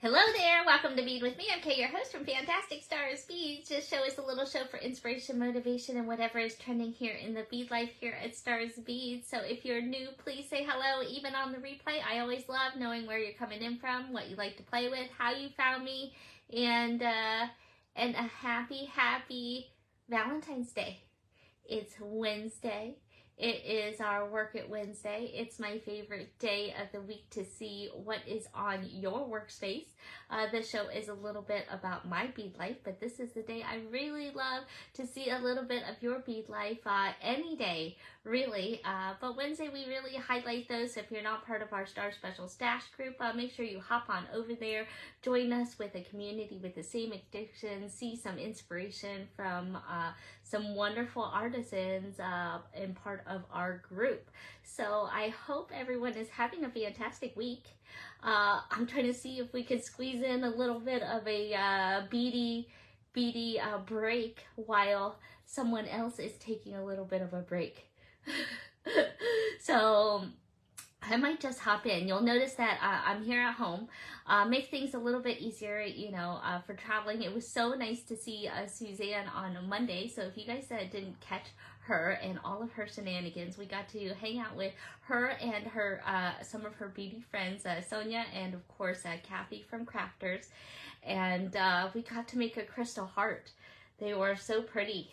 Hello there, welcome to Bead with me. I'm Kay, your host from Fantastic Stars Beads. This show is a little show for inspiration, motivation, and whatever is trending here in the bead life here at Stars Beads. So if you're new, please say hello, even on the replay. I always love knowing where you're coming in from, what you like to play with, how you found me, and a happy Valentine's Day. It's Wednesday. It is our Work It Wednesday. It's my favorite day of the week to see what is on your workspace. The show is a little bit about my bead life, but this is the day I really love to see a little bit of your bead life any day, really. But Wednesday we really highlight those. If you're not part of our Star Special Stash group, make sure you hop on over there. Join us with a community with the same addiction. See some inspiration from some wonderful artisans and part of our group. So I hope everyone is having a fantastic week. I'm trying to see if we can squeeze in a little bit of a beady break while someone else is taking a little bit of a break. So I might just hop in. You'll notice that I'm here at home. Make things a little bit easier, you know, for traveling. It was so nice to see Suzanne on Monday. So if you guys didn't catch her and all of her shenanigans, we got to hang out with her and her some of her beauty friends, Sonia and of course Kathy from Crafters. And we got to make a crystal heart. They were so pretty.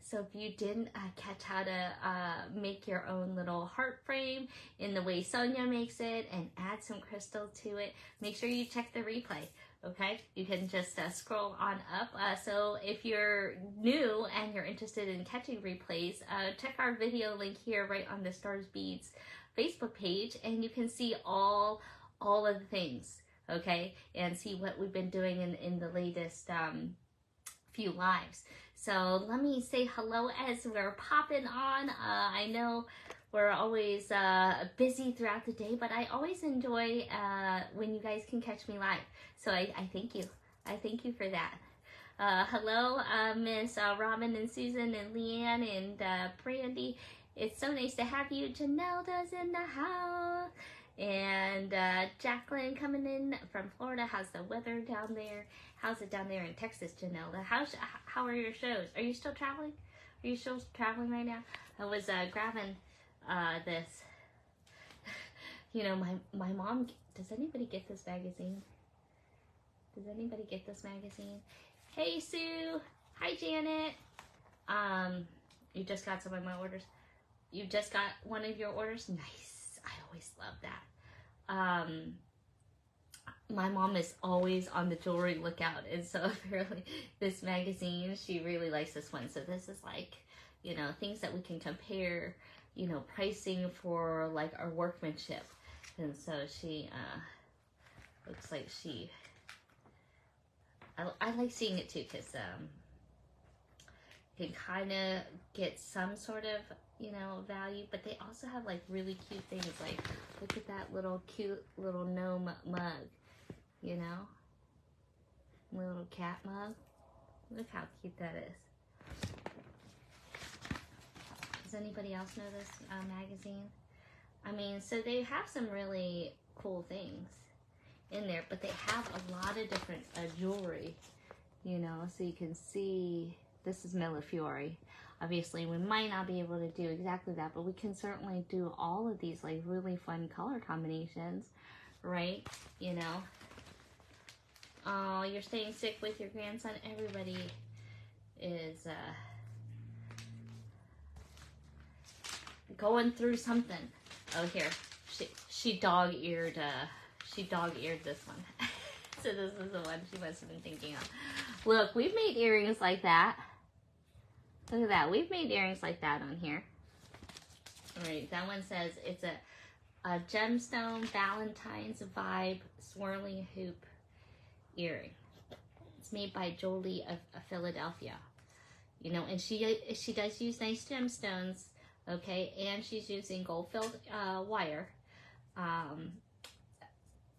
So if you didn't catch how to make your own little heart frame in the way Sonia makes it and add some crystal to it, make sure you check the replay, okay? You can just scroll on up. So if you're new and you're interested in catching replays, check our video link here right on the Stars Beads Facebook page, and you can see all of the things, okay? And see what we've been doing in the latest few lives. So let me say hello as we're popping on. I know we're always busy throughout the day, but I always enjoy when you guys can catch me live. So I thank you. I thank you for that. Hello, Miss Robin and Susan and Leanne and Brandy. It's so nice to have you. Janelda's in the house. And Jacqueline coming in from Florida. How's the weather down there? How's it down there in Texas, Janelda? How are your shows? Are you still traveling? Are you still traveling right now? I was grabbing this. You know, my mom, does anybody get this magazine? Does anybody get this magazine? Hey, Sue. Hi, Janet. You just got some of my orders. You just got one of your orders? Nice. I always love that. My mom is always on the jewelry lookout, and so apparently this magazine, she really likes this one. So this is like, you know, things that we can compare, you know, pricing for like our workmanship. And so she looks like she, I like seeing it too, because you can kind of get some sort of, you know, value, but they also have like really cute things. Like, look at that little cute little gnome mug, you know, little cat mug. Look how cute that is. Does anybody else know this magazine? I mean, so they have some really cool things in there, but they have a lot of different jewelry, you know, so you can see. This is Millefiori. Obviously, we might not be able to do exactly that, but we can certainly do all of these like really fun color combinations, right? You know. Oh, you're staying sick with your grandson. Everybody is going through something. Oh, here, she dog-eared this one. So this is the one she must have been thinking of. Look, we've made earrings like that. Look at that. We've made earrings like that on here. All right, that one says it's a gemstone Valentine's vibe swirling hoop earring. It's made by Jolie of Philadelphia. You know, and she does use nice gemstones, okay? And she's using gold-filled wire,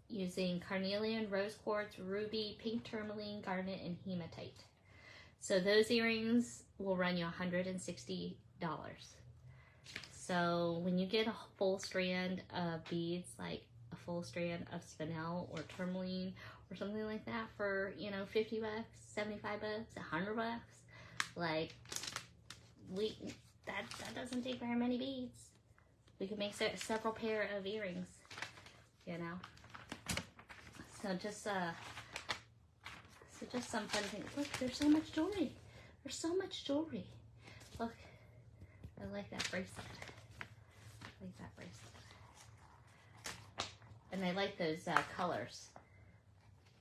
using carnelian, rose quartz, ruby, pink tourmaline, garnet, and hematite. So those earrings will run you $160. So when you get a full strand of beads, like a full strand of spinel or tourmaline or something like that for, you know, 50 bucks, 75 bucks, 100 bucks. Like, that doesn't take very many beads. We could make several pair of earrings, you know. So just some fun things. Look, there's so much jewelry. There's so much jewelry. Look, I like that bracelet. I like that bracelet. And I like those colors.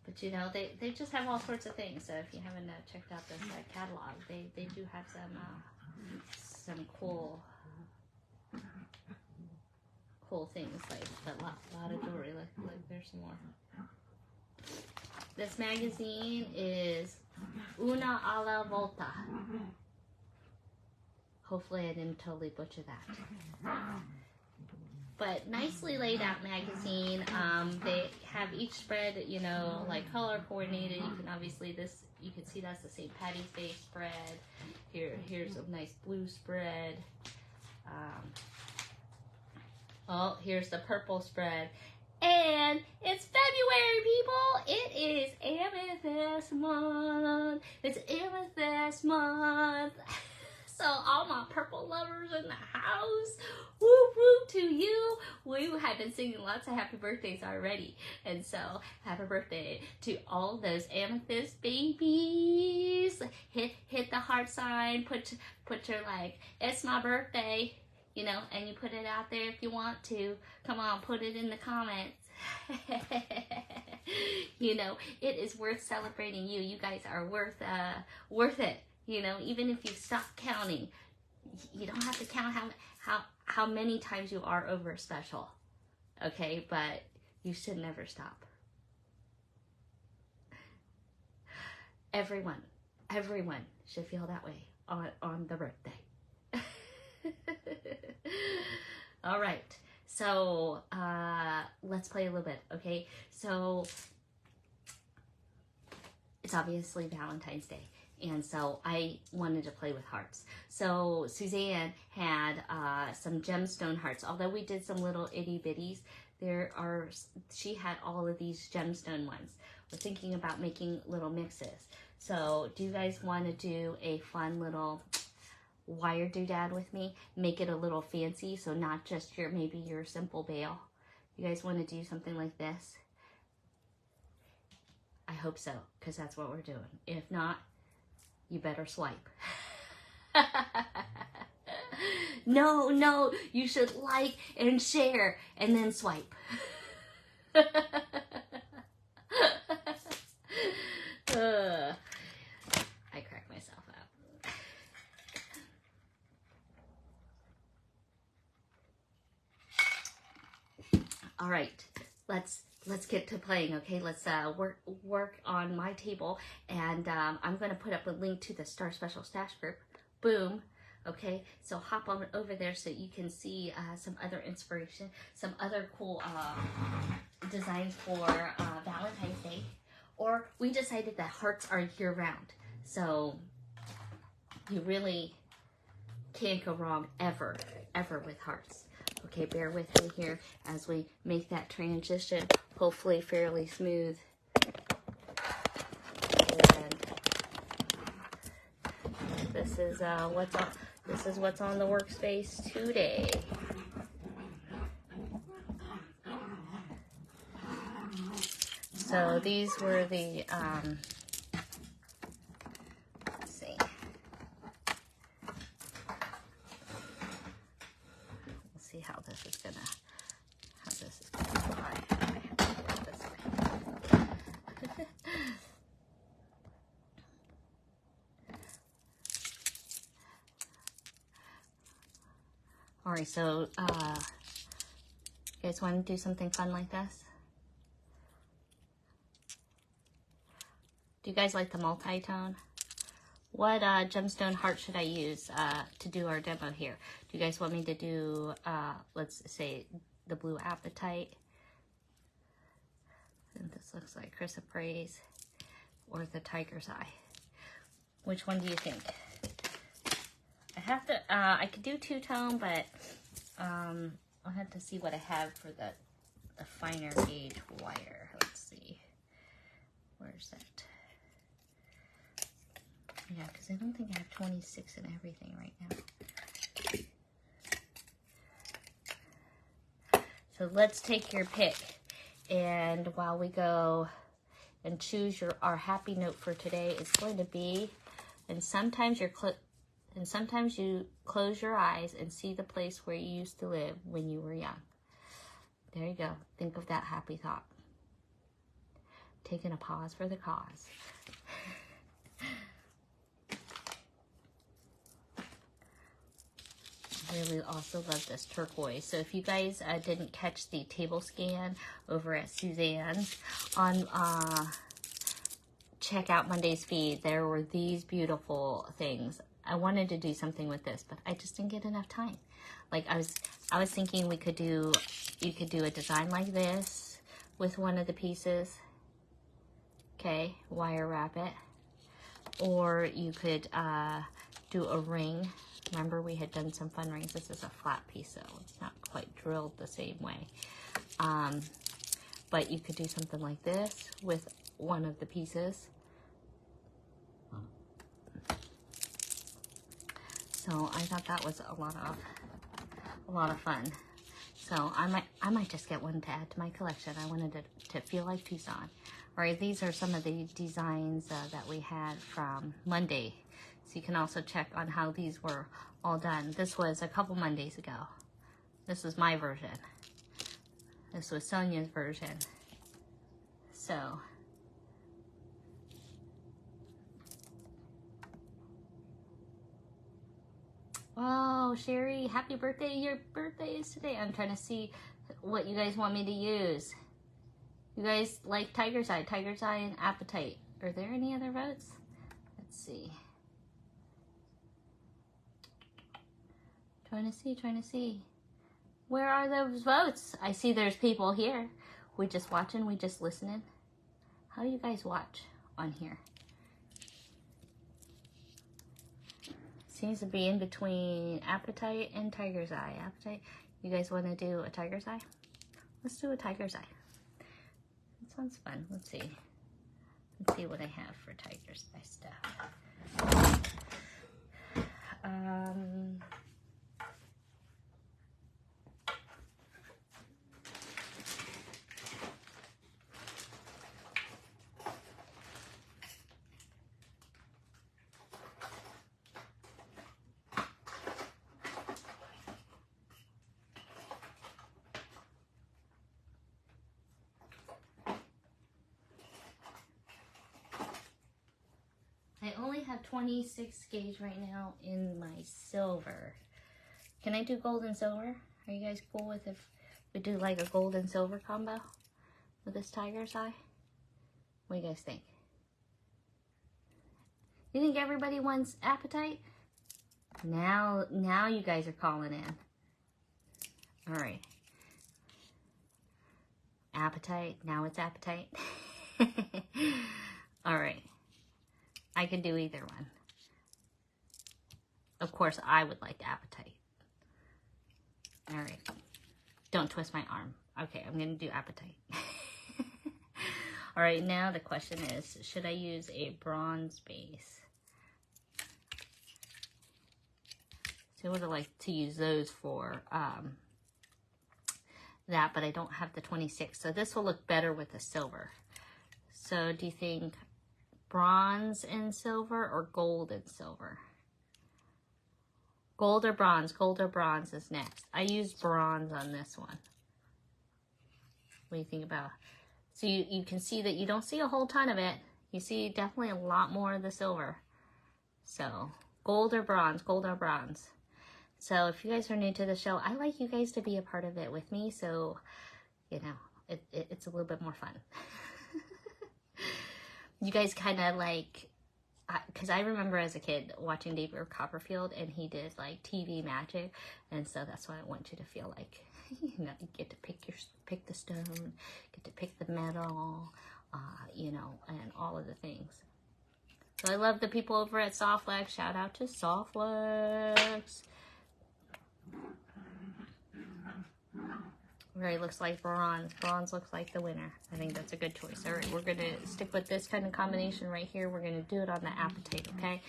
But you know, they just have all sorts of things. So if you haven't checked out this catalog, they do have some cool things, like a lot of jewelry. Like there's some more. This magazine is Una alla volta. Hopefully I didn't totally butcher that. But nicely laid out magazine. They have each spread, you know, like color coordinated. You can obviously you can see that's the St. Patty's Day spread. Here's a nice blue spread. Oh, here's the purple spread. And it's February, people. It is Amethyst month. It's Amethyst month. So all my purple lovers in the house, woo woo to you. We have been singing lots of happy birthdays already. And so happy birthday to all those amethyst babies. Hit the heart sign, put your like, it's my birthday, you know, and you put it out there if you want to. Come on, put it in the comments. You know, it is worth celebrating you. You guys are worth it. You know, even if you stop counting, you don't have to count how many times you are over special. Okay, but you should never stop. Everyone should feel that way on the birthday. All right, so let's play a little bit, okay? So it's obviously Valentine's Day, and so I wanted to play with hearts. So Suzanne had some gemstone hearts. Although we did some little itty bitties, she had all of these gemstone ones. We're thinking about making little mixes. So do you guys want to do a fun little wire doodad with me? Make it a little fancy, so not just maybe your simple bail. You guys want to do something like this? I hope so, because that's what we're doing. If not, you better swipe. No, you should like and share and then swipe. I crack myself up. All right, let's get to playing, okay? Let's work on my table, and I'm gonna put up a link to the Star Special Stash group. Boom. Okay, so hop on over there so you can see some other inspiration, some other cool designs for Valentine's Day. Or we decided that hearts are year-round, so you really can't go wrong ever with hearts. Okay, bear with me here as we make that transition, hopefully fairly smooth. And this is what's on the workspace today. So these were the let's see. We'll see how this is gonna fly. All right, so you guys want to do something fun like this? Do you guys like the multi-tone? What gemstone heart should I use to do our demo here? Do you guys want me to do, let's say, the blue apatite? And this looks like chrysoprase, or the tiger's eye. Which one do you think? I have to, I could do two-tone, but I'll have to see what I have for the the finer gauge wire. Let's see. Where's that? Yeah, because I don't think I have 26 and everything right now. So let's take your pick. And while we go and choose our happy note for today, it's going to be, and sometimes you close your eyes and see the place where you used to live when you were young. There you go. Think of that happy thought. Taking a pause for the cause. I really also love this turquoise. So if you guys didn't catch the table scan over at Suzanne's on check out Monday's feed, there were these beautiful things. I wanted to do something with this, but I just didn't get enough time. Like I was thinking you could do a design like this with one of the pieces. Okay, wire wrap it. Or you could do a ring. Remember we had done some fun rings. This is a flat piece, so it's not quite drilled the same way. But you could do something like this with one of the pieces. So I thought that was a lot of fun. So I might just get one to add to my collection. I wanted to feel like Tucson. All right, these are some of the designs that we had from Monday. So you can also check on how these were all done. This was a couple Mondays ago. This was my version. This was Sonia's version. So, oh, Sherry, happy birthday. Your birthday is today. I'm trying to see what you guys want me to use. You guys like Tiger's Eye and Appetite. Are there any other votes? Let's see. Trying to see. Where are those votes? I see there's people here. We just watching, we just listening. How do you guys watch on here? Seems to be in between Appetite and Tiger's Eye. Appetite. You guys want to do a Tiger's Eye? Let's do a Tiger's Eye. That sounds fun. Let's see. Let's see what I have for Tiger's Eye stuff. I only have 26 gauge right now in my silver. Can I do gold and silver? Are you guys cool with if we do like a gold and silver combo with this Tiger's Eye? What do you guys think? You think everybody wants Appetite? Now you guys are calling in. All right. Appetite. Now it's Appetite. All right. I could do either one. Of course, I would like Appetite. All right. Don't twist my arm. Okay, I'm going to do Appetite. All right, now the question is, should I use a bronze base? So I would like to use those for that, but I don't have the 26. So this will look better with the silver. So do you think bronze and silver or gold and silver? Gold or bronze? Gold or bronze is next. I used bronze on this one. What do you think about? So you can see that you don't see a whole ton of it. You see definitely a lot more of the silver. So gold or bronze? Gold or bronze? So if you guys are new to the show, I like you guys to be a part of it with me. So, you know, it's a little bit more fun. You guys kind of like, because I remember as a kid watching David Copperfield, and he did like TV magic, and so that's what I want you to feel like. You know, you get to pick the stone, get to pick the metal, you know, and all of the things. So I love the people over at Softflex. Shout out to Softflex. Ray looks like bronze. Bronze looks like the winner. I think that's a good choice. All right, we're going to stick with this kind of combination right here. We're going to do it on the appetite, okay?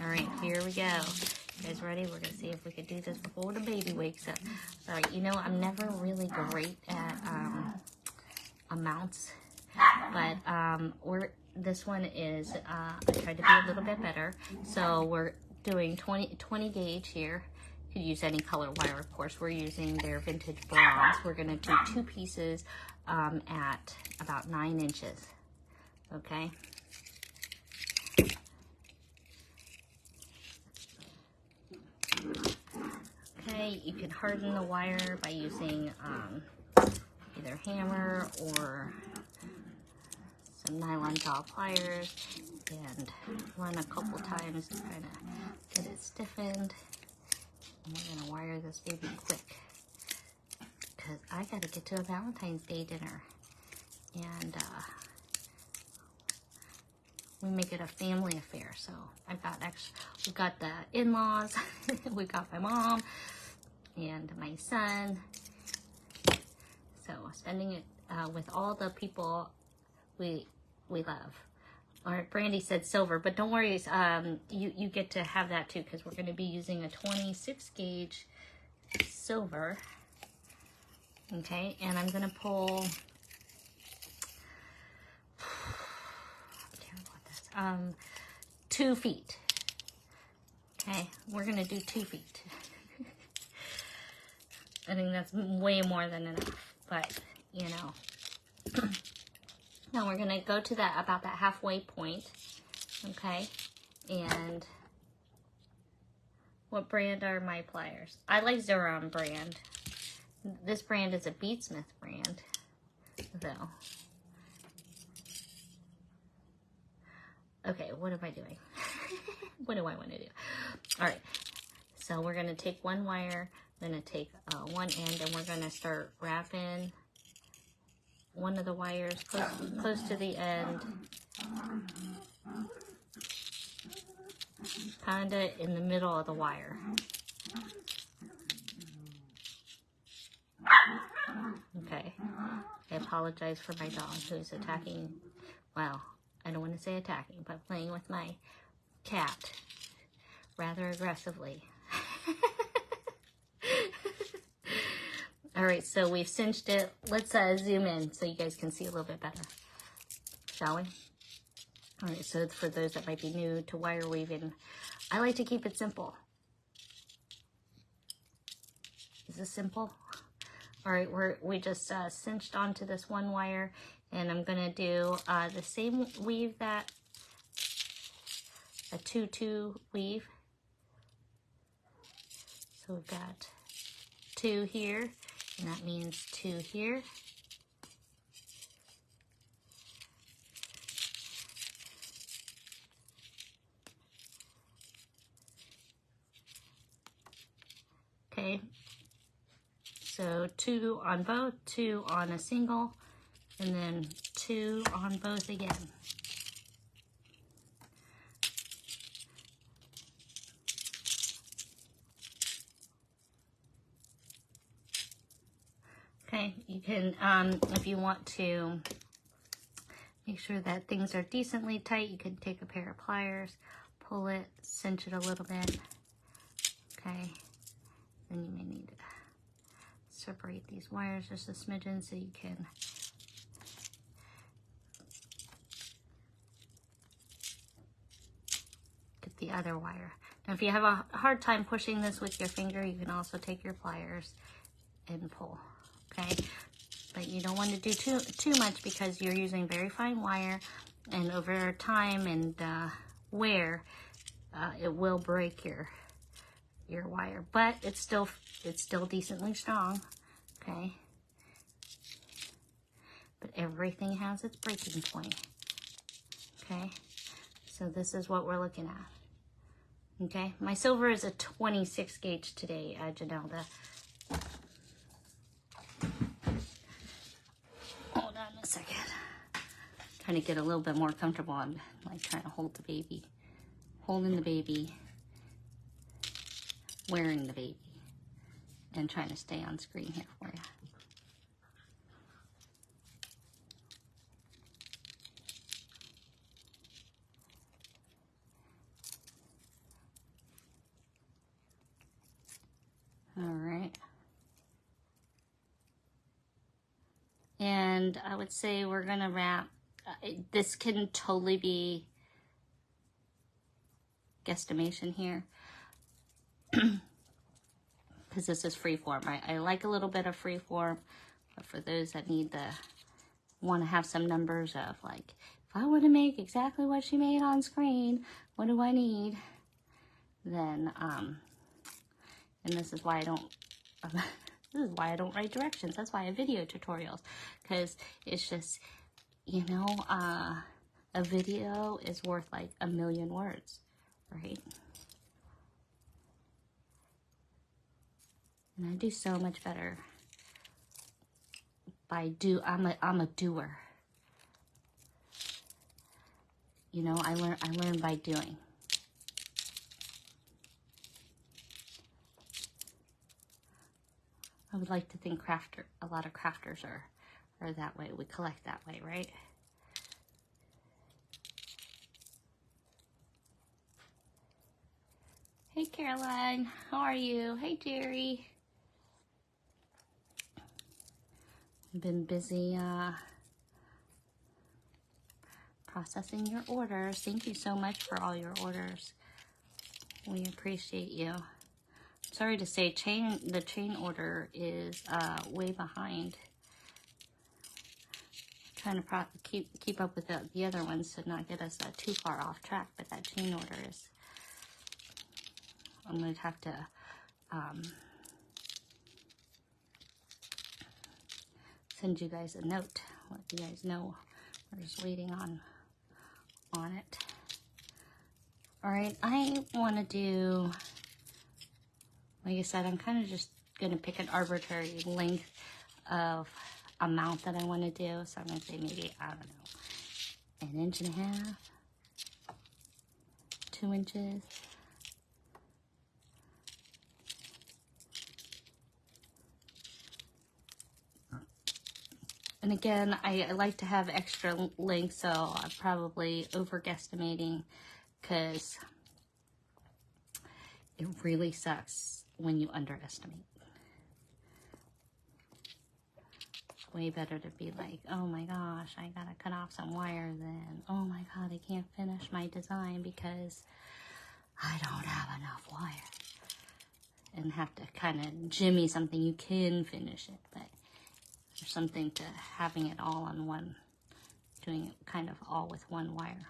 All right, here we go. You guys ready? We're going to see if we can do this before the baby wakes up. All right, you know, I'm never really great at amounts, but this one is, I tried to be a little bit better. So we're doing 20 gauge here. You could use any color wire, of course. We're using their vintage bronze. We're going to do 2 pieces at about 9 inches, okay? Okay, you can harden the wire by using either hammer or some nylon jaw pliers and run a couple times to kind of get it stiffened. And we're gonna wire this baby quick because I gotta get to a Valentine's Day dinner, and we make it a family affair. So we've got the in-laws, we've got my mom and my son. So spending it with all the people we love. All right, Brandy said silver, but don't worry, you get to have that too, because we're going to be using a 26 gauge silver. Okay, and I'm going to pull, I'm terrible at this, 2 feet. Okay, we're going to do 2 feet. I think that's way more than enough, but you know. Now we're gonna go to about that halfway point, okay? And what brand are my pliers? I like Zeron brand. This brand is a Beadsmith brand, though. Okay, what am I doing? What do I want to do? All right, so we're gonna take one wire, I'm gonna take one end, and we're gonna start wrapping one of the wires close to the end, kind of in the middle of the wire. Okay, I apologize for my dog who's attacking, well, I don't want to say attacking, but playing with my cat rather aggressively. All right, so we've cinched it. Let's zoom in so you guys can see a little bit better, shall we? All right, so for those that might be new to wire weaving, I like to keep it simple. Is this simple? All right, we just cinched onto this one wire, and I'm gonna do the same weave that a 2-2 weave. So we've got 2 here, and that means 2 here. Okay, so 2 on both, 2 on a single, and then 2 on both again. Okay, you can, if you want to make sure that things are decently tight, you can take a pair of pliers, pull it, cinch it a little bit. Okay, then you may need to separate these wires just a smidgen so you can get the other wire. Now, if you have a hard time pushing this with your finger, you can also take your pliers and pull. Okay, but you don't want to do too much because you're using very fine wire, and over time and wear, it will break your wire. But it's still decently strong. Okay, but everything has its breaking point. Okay, so this is what we're looking at. Okay, my silver is a 26 gauge today, Janelda. Hold on a second. Trying to get a little bit more comfortable. I'm like trying to hold the baby, holding the baby, wearing the baby, and trying to stay on screen here for you. And I would say we're gonna wrap, this can totally be guesstimation here, because this is freeform. I like a little bit of freeform, but for those that want to have some numbers of like, if I want to make exactly what she made on screen, what do I need? Then, and this is why I don't, this is why I don't write directions. That's why I have video tutorials, because it's just, you know, a video is worth like a million words, right? And I do so much better by I'm a doer. You know, I learn by doing. I would like to think a lot of crafters are that way. We collect that way, right? Hey, Caroline, how are you? Hey, Jerry. I've been busy processing your orders. Thank you so much for all your orders. We appreciate you. Sorry to say, the chain order is way behind. Trying to keep up with the other ones to not get us too far off track, but that chain order is, I'm going to have to send you guys a note, let you guys know we're just waiting on it. All right, I want to do, like I said, I'm kind of just going to pick an arbitrary length of amount that I want to do. So I'm going to say maybe, I don't know, 1.5 inches, 2 inches. And again, I like to have extra length, so I'm probably over guesstimating, because it really sucks when you underestimate. It's way better to be like, oh my gosh, I gotta cut off some wire, than, oh my god, I can't finish my design because I don't have enough wire. And have to kind of jimmy something. You can finish it, but there's something to having it all on one, doing it kind of all with one wire,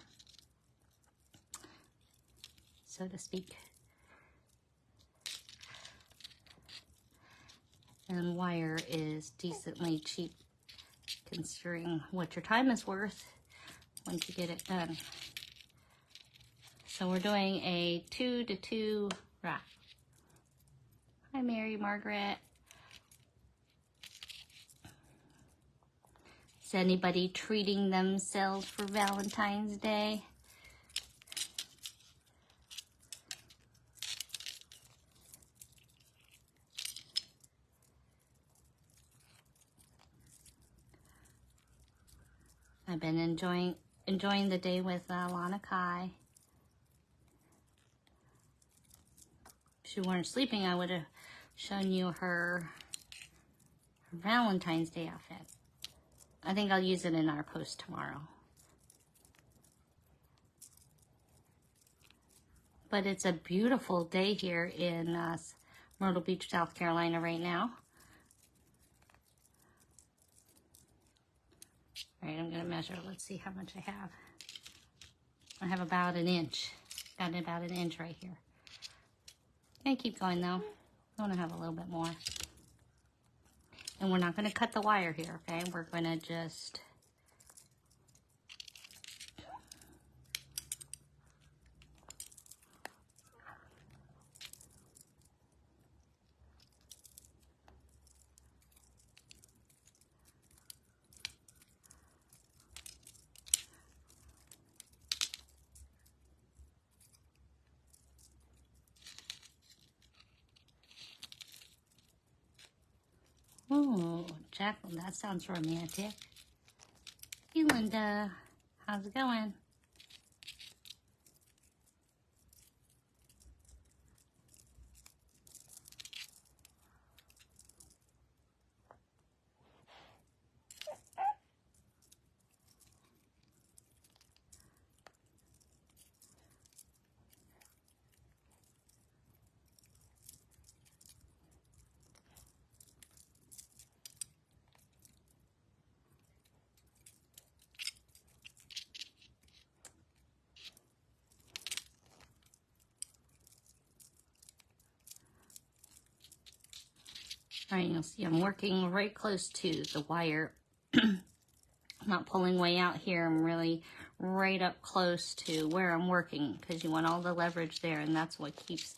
so to speak. And wire is decently cheap considering what your time is worth once you get it done. So we're doing a 2 to 2 wrap. Hi, Mary Margaret. Is anybody treating themselves for Valentine's Day? I've been enjoying the day with Lana Kai. If she weren't sleeping, I would have shown you her Valentine's Day outfit. I think I'll use it in our post tomorrow. But it's a beautiful day here in Myrtle Beach, South Carolina right now. All right, I'm gonna measure. Let's see how much I have. I have about 1 inch. Got about 1 inch right here. Gonna keep going though. I wanna have a little bit more. And we're not gonna cut the wire here, okay? We're gonna just ooh, Jacqueline, that sounds romantic. Hey, Linda, how's it going? All right, you'll see I'm working right close to the wire. I'm not pulling way out here. I'm really right up close to where I'm working because you want all the leverage there, and that's what keeps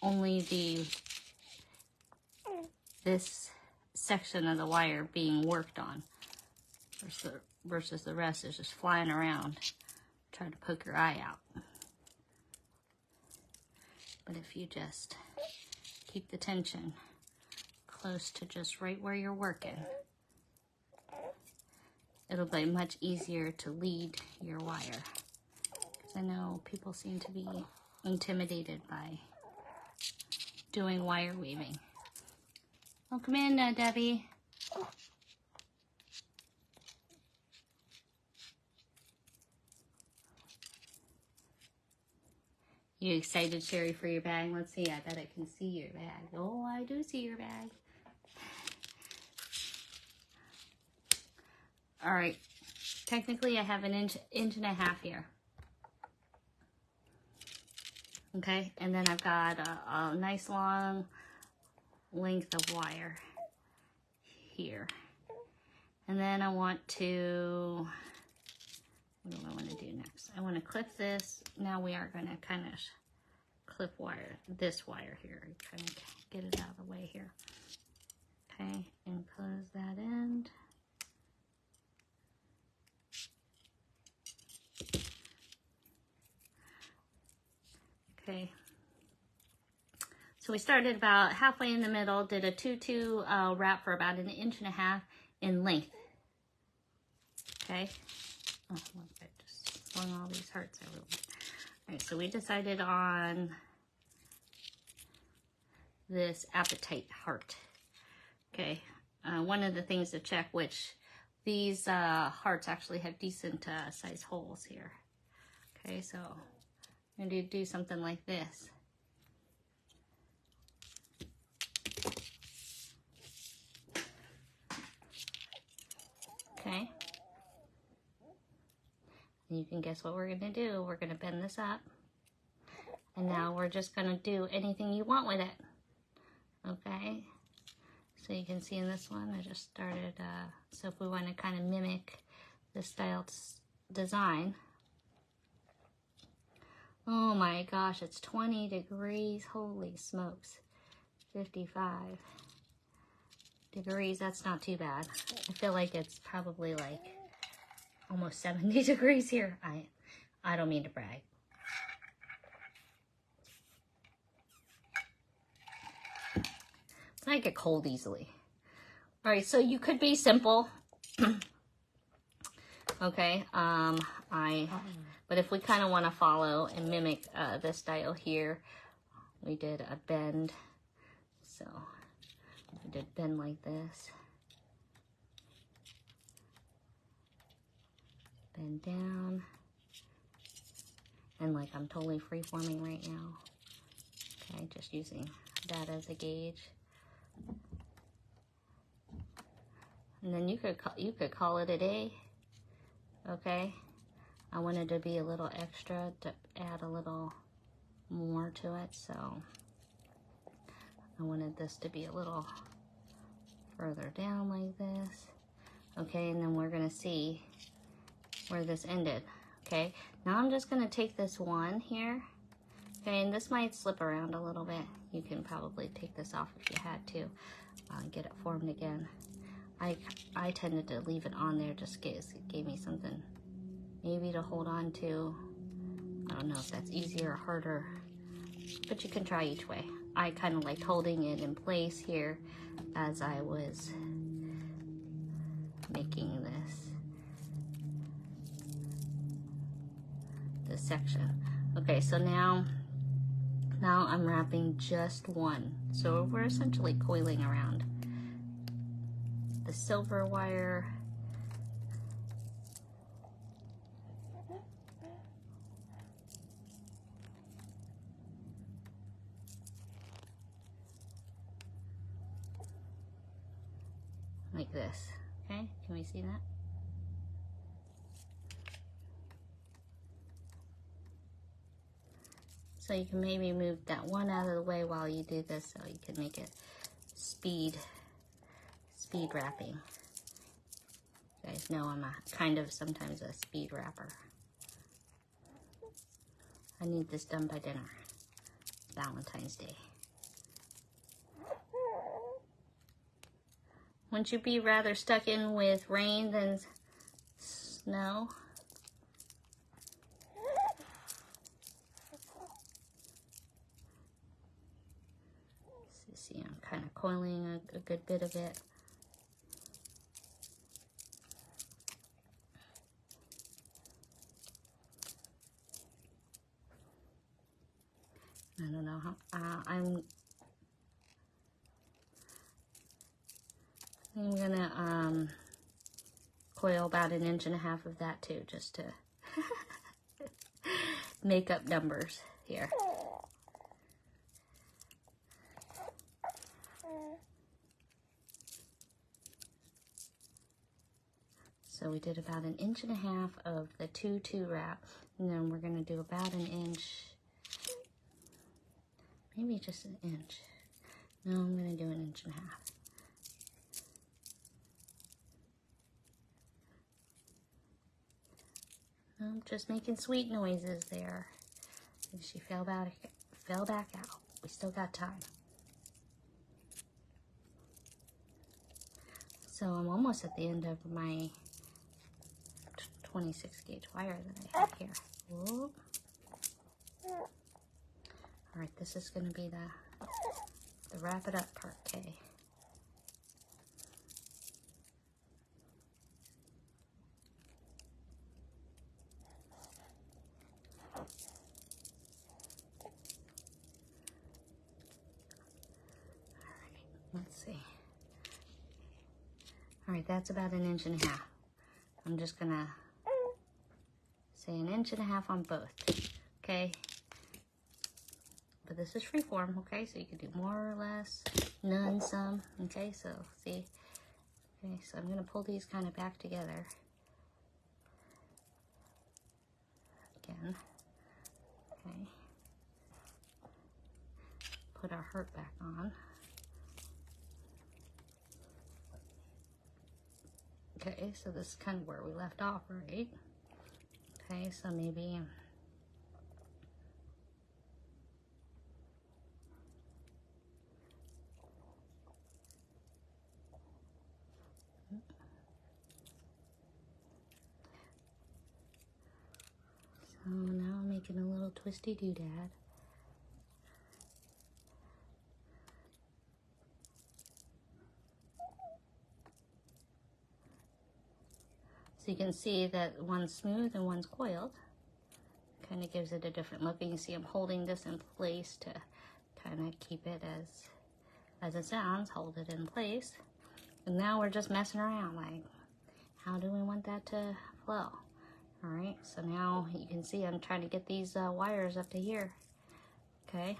only this section of the wire being worked on versus the rest is just flying around trying to poke your eye out. But if you just keep the tension close to just right where you're working, it'll be much easier to lead your wire. Because I know people seem to be intimidated by doing wire weaving. Oh, come in, Debbie. You excited, Sherry, for your bag? Let's see. I bet I can see your bag. Oh, I do see your bag. All right. Technically, I have an inch and a half here. Okay, and then I've got a nice long length of wire here. And then I want to, what do I want to do next? I want to clip this. Now we are going to kind of clip this wire here, and kind of get it out of the way here. Okay, and close that end. Okay. So we started about halfway in the middle, did a 2-2 wrap for about 1.5 inches in length. Okay. Oh, look, I just flung all these hearts everywhere. All right, so we decided on this appetite heart. Okay. One of the things to check, which these hearts actually have decent size holes here. Okay, so I'm going to do something like this. Okay. And you can guess what we're going to do. We're going to bend this up. And now we're just going to do anything you want with it. Okay. So you can see in this one, I just started, so if we want to kind of mimic this style design. Oh my gosh, it's 20 degrees. Holy smokes. 55 degrees, that's not too bad. I feel like it's probably like almost 70 degrees here. I don't mean to brag. I get cold easily. All right, so you could be simple. Okay, but if we kind of want to follow and mimic this style here, we did a bend. So we did bend like this. Bend down. And like I'm totally free-forming right now. Okay, just using that as a gauge. And then you could call it a day. Okay, I wanted to be a little extra to add a little more to it, so I wanted this to be a little further down like this. Okay, and then we're gonna see where this ended. Okay, now I'm just gonna take this one here. Okay, and this might slip around a little bit. You can probably take this off if you had to get it formed again. I tended to leave it on there just in case it gave me something maybe to hold on to. I don't know if that's easier or harder, but you can try each way. I kind of liked holding it in place here as I was making this section. Okay, so now I'm wrapping just one. So we're essentially coiling around the silver wire. Like this, okay? Can we see that? So you can maybe move that one out of the way while you do this so you can make it speed wrapping. You guys know I'm a kind of sometimes a speed wrapper. I need this done by dinner. It's Valentine's Day. Wouldn't you be rather stuck in with rain than snow? See, I'm kind of coiling a good bit of it. I don't know how, I'm gonna coil about 1.5 inches of that too, just to make up numbers here. So we did about 1.5 inches of the 2-2 wrap, and then we're gonna do about 1 inch, maybe just 1 inch. No, I'm gonna do 1.5 inches. I'm just making sweet noises there. And she fell back out. We still got time. So I'm almost at the end of my 26 gauge wire that I have here. Whoop. All right, this is going to be the wrap it up part, okay? Let's see. All right, that's about 1.5 inches. I'm just gonna say 1.5 inches on both, okay? But this is freeform, okay? So you can do more or less, none, some, okay? So see, okay, so I'm gonna pull these kind of back together. Again, okay. Put our hurt back on. Okay, so this is kind of where we left off, right? Okay, so maybe so now I'm making a little twisty doodad. So you can see that one's smooth and one's coiled. Kind of gives it a different look. And you see I'm holding this in place to kind of keep it as it sounds, hold it in place. And now we're just messing around, like, how do we want that to flow? All right, so now you can see I'm trying to get these wires up to here, okay?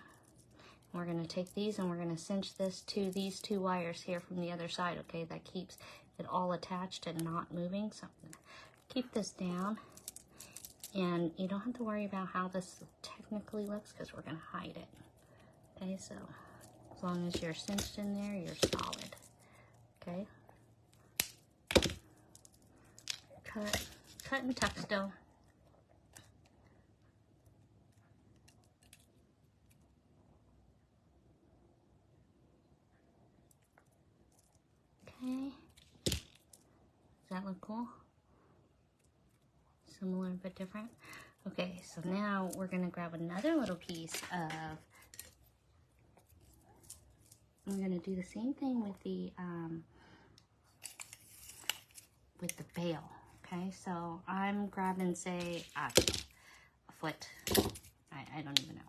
We're gonna take these and we're gonna cinch this to these 2 wires here from the other side, okay? That keeps it all attached and not moving. So I'm gonna keep this down. And you don't have to worry about how this technically looks because we're gonna hide it. Okay, so as long as you're cinched in there, you're solid, okay? Cut and tuck still. Okay, does that look cool? Similar but different. Okay, so now we're gonna grab another little piece of, we're gonna do the same thing with the bail. Okay, so I'm grabbing, say, a foot. I don't even know.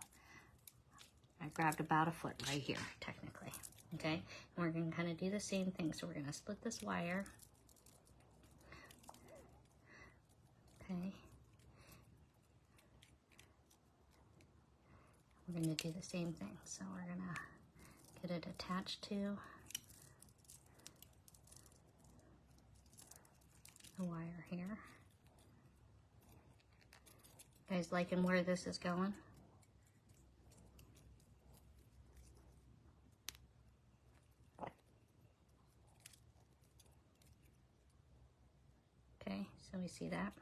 I grabbed about a foot right here, technically. Okay, and we're gonna kind of do the same thing. So we're gonna split this wire. Okay. We're going to do the same thing. So we're going to get it attached to the wire here. You guys liking where this is going? guys see that?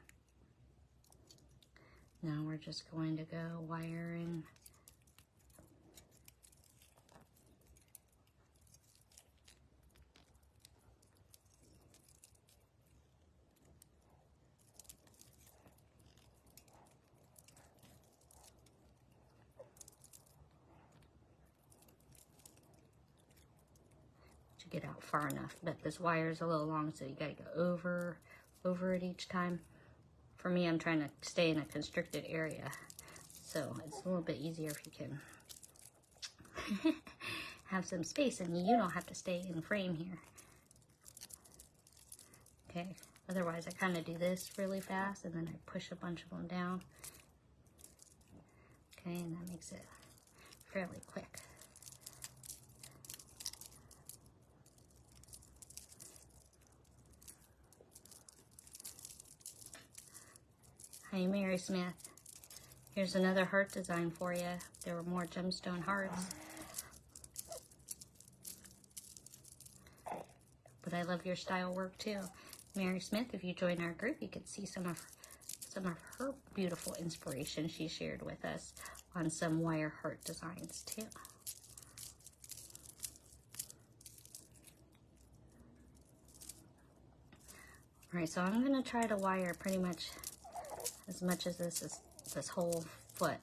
Now we're just going to go wiring. To get out far enough, but this wire is a little long, so you gotta go over it each time. For me, I'm trying to stay in a constricted area, so it's a little bit easier if you can have some space and you don't have to stay in frame here. Okay, otherwise I kind of do this really fast and then I push a bunch of them down. Okay, and that makes it fairly quick. Hi, Mary Smith. Here's another heart design for you. There were more gemstone hearts. But I love your style work too. Mary Smith, if you join our group, you can see some of her beautiful inspiration she shared with us on some wire heart designs too. All right, so I'm gonna try to wire pretty much as much as this whole foot.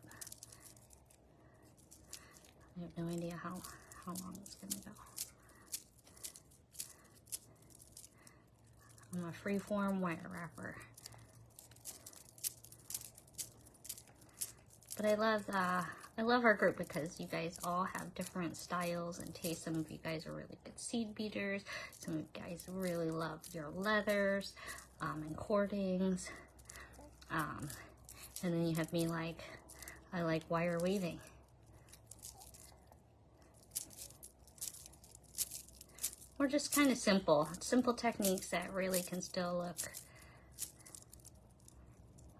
I have no idea how long it's gonna go. I'm a freeform wire wrapper. But I love our group because you guys all have different styles and tastes. Some of you guys are really good seed beaters. Some of you guys really love your leathers and cordings. And then you have me I like wire weaving. Or just kind of simple techniques that really can still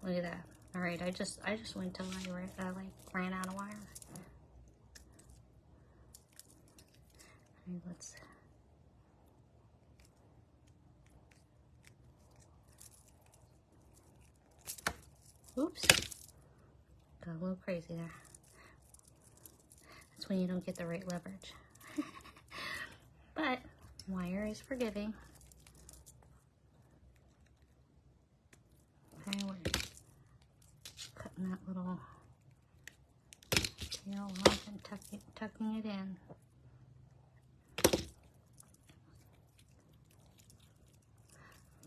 look at that. All right, I just went till I ran out of wire. All right, let's. Oops, got a little crazy there. That's when you don't get the right leverage. But wire is forgiving. Okay, we're cutting that little tail off and tucking it in.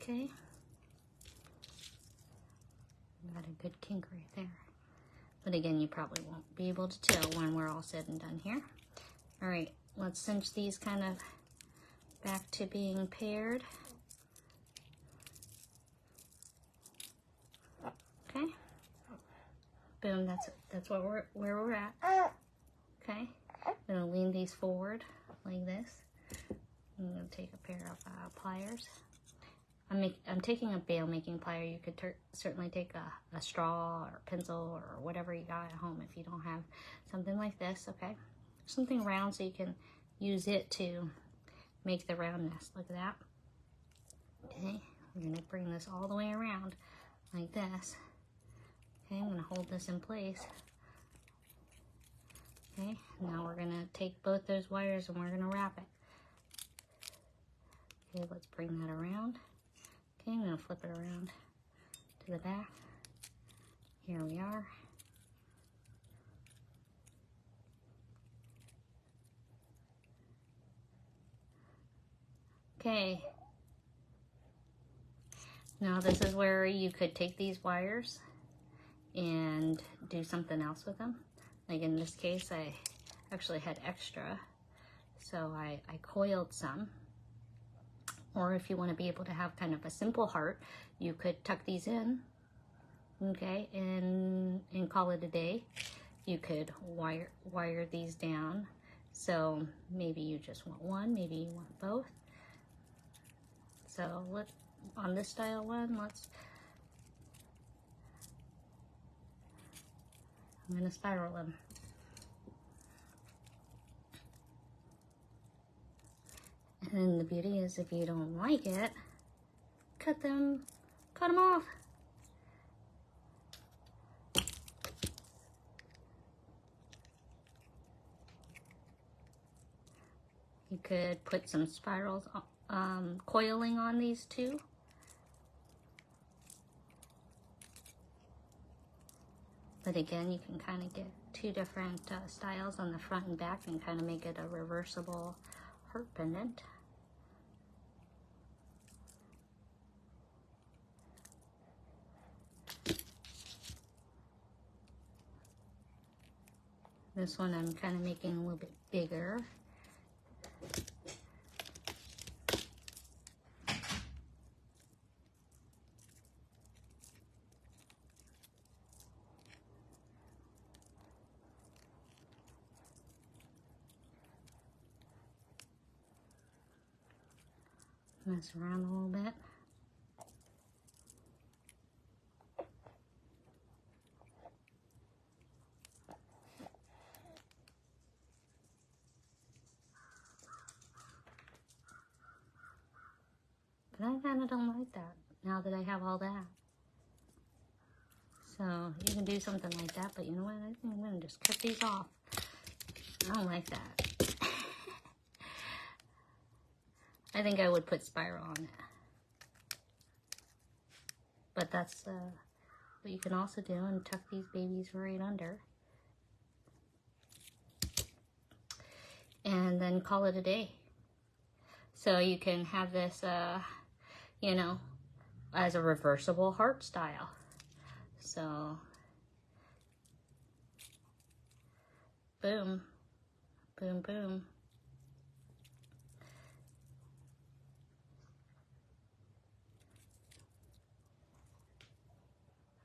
Okay. Got a good kink right there. But again, you probably won't be able to tell when we're all said and done here. All right, let's cinch these kind of back to being paired. Okay. Boom, that's where we're at. Okay. I'm gonna lean these forward like this. I'm gonna take a pair of pliers. I'm taking a bail making plier. You could certainly take a straw or a pencil or whatever you got at home if you don't have something like this, okay? Something round so you can use it to make the roundness. Look at that. Okay, we're gonna bring this all the way around like this. Okay, I'm gonna hold this in place. Okay, now we're gonna take both those wires and we're gonna wrap it. Okay, let's bring that around. Okay, I'm gonna flip it around to the back. Here we are. Okay. Now this is where you could take these wires and do something else with them. Like in this case, I actually had extra, so I coiled some. Or if you want to be able to have kind of a simple heart, you could tuck these in, okay, and call it a day. You could wire these down. So maybe you just want one, maybe you want both. So on this style one, I'm gonna spiral them. And the beauty is if you don't like it, cut them Cut them off. You could put some spirals, coiling on these too. But again, you can kind of get two different styles on the front and back and kind of make it a reversible heart pendant. This one I'm kind of making a little bit bigger. Mess around a little bit. But I kind of don't like that now that I have all that. So you can do something like that, but you know what? I think I'm going to just cut these off. I don't like that. I think I would put spiral on it. But that's what you can also do, and tuck these babies right under. And then call it a day. So you can have this, you know, as a reversible heart style. So, boom, boom, boom.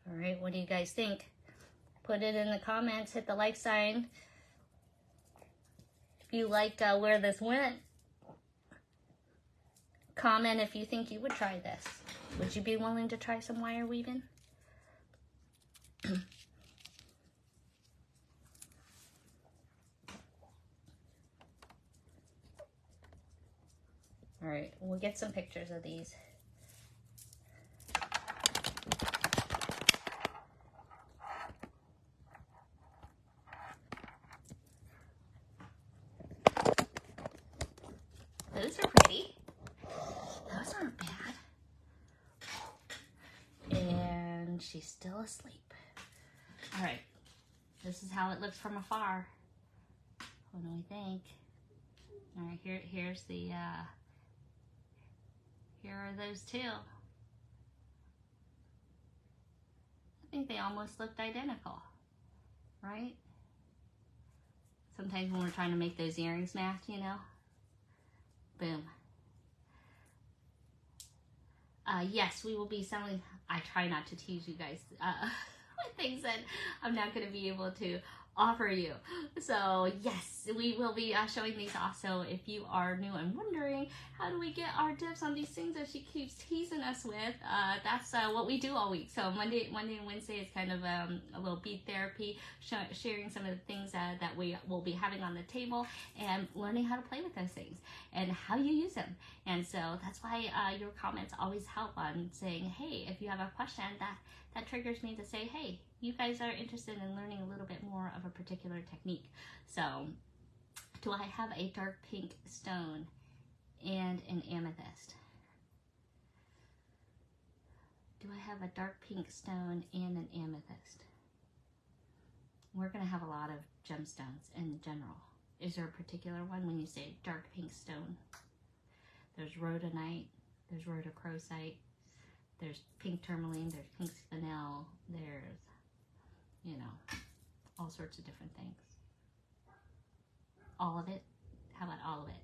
All right, what do you guys think? Put it in the comments, hit the like sign. If you like where this went, comment if you think you would try this. Would you be willing to try some wire weaving? All right, we'll get some pictures of these. Those are pretty. Those aren't bad. And she's still asleep. All right, this is how it looks from afar. What do we think? All right, here's the, here are those two. I think they almost looked identical, right? Sometimes when we're trying to make those earrings match, you know, boom. Yes, we will be selling, I try not to tease you guys with things that I'm not going to be able to offer you. So yes, we will be showing these also. If you are new and wondering, how do we get our dibs on these things that she keeps teasing us with? That's what we do all week. So Monday and Wednesday is kind of a little bead therapy, sharing some of the things that we will be having on the table and learning how to play with those things and how you use them. And so that's why your comments always help on saying, hey, if you have a question, that triggers me to say, hey, you guys are interested in learning a little bit more of a particular technique. So, do I have a dark pink stone and an amethyst? Do I have a dark pink stone and an amethyst? We're going to have a lot of gemstones in general. Is there a particular one when you say dark pink stone? There's rhodonite, there's rhodochrosite, there's pink tourmaline, there's pink spinel, there's, you know, all sorts of different things. All of it? How about all of it?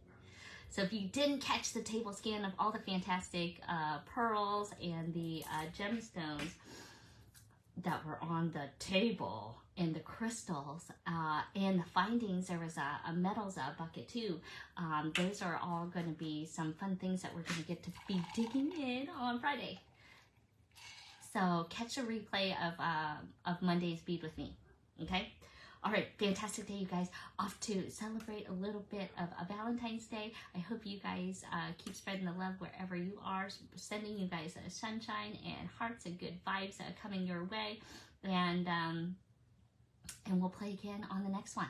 So if you didn't catch the table scan of all the fantastic pearls and the gemstones that were on the table and the crystals and the findings, there was a metals bucket too. Those are all going to be some fun things that we're going to get to be digging in on Friday. So catch a replay of Monday's bead with me, okay? All right, fantastic day, you guys. Off to celebrate a little bit of a Valentine's Day. I hope you guys keep spreading the love wherever you are. Sending you guys sunshine and hearts and good vibes coming your way. And we'll play again on the next one.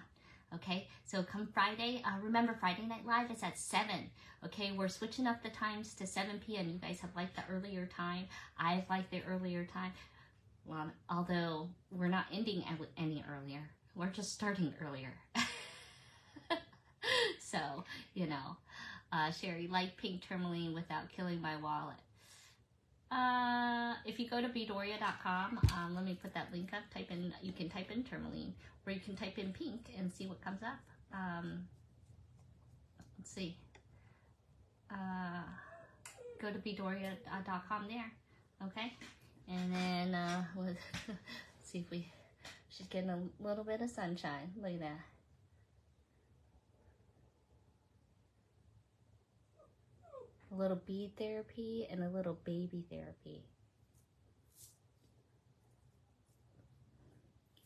Okay, so come Friday, remember Friday Night Live is at 7. Okay, we're switching up the times to 7 p.m. You guys have liked the earlier time. I've liked the earlier time. Well, although we're not ending any earlier. We're just starting earlier. So, you know, Sherry, light pink tourmaline without killing my wallet. If you go to beadoria.com, let me put that link up. You can type in tourmaline, or you can type in pink and see what comes up. Let's see. Go to beadoria.com there. Okay. And then, let's see if she's getting a little bit of sunshine. Look at that. A little bead therapy and a little baby therapy.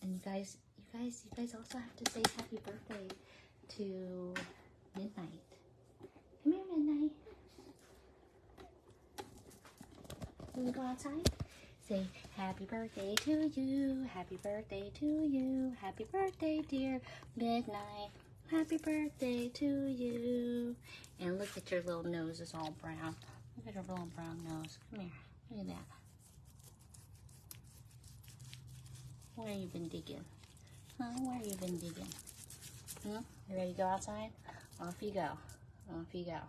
And you guys also have to say happy birthday to Midnight. Come here, Midnight. Will we go outside? Say happy birthday to you, happy birthday to you, happy birthday, dear Midnight. Happy birthday to you. And look at your little nose, it's all brown. Look at her little brown nose. Come here, look at that. Where you been digging? Huh? Where you been digging? Hmm? You ready to go outside? Off you go. Off you go.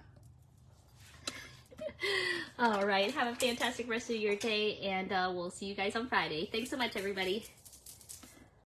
All right, have a fantastic rest of your day, and we'll see you guys on Friday. Thanks so much, everybody.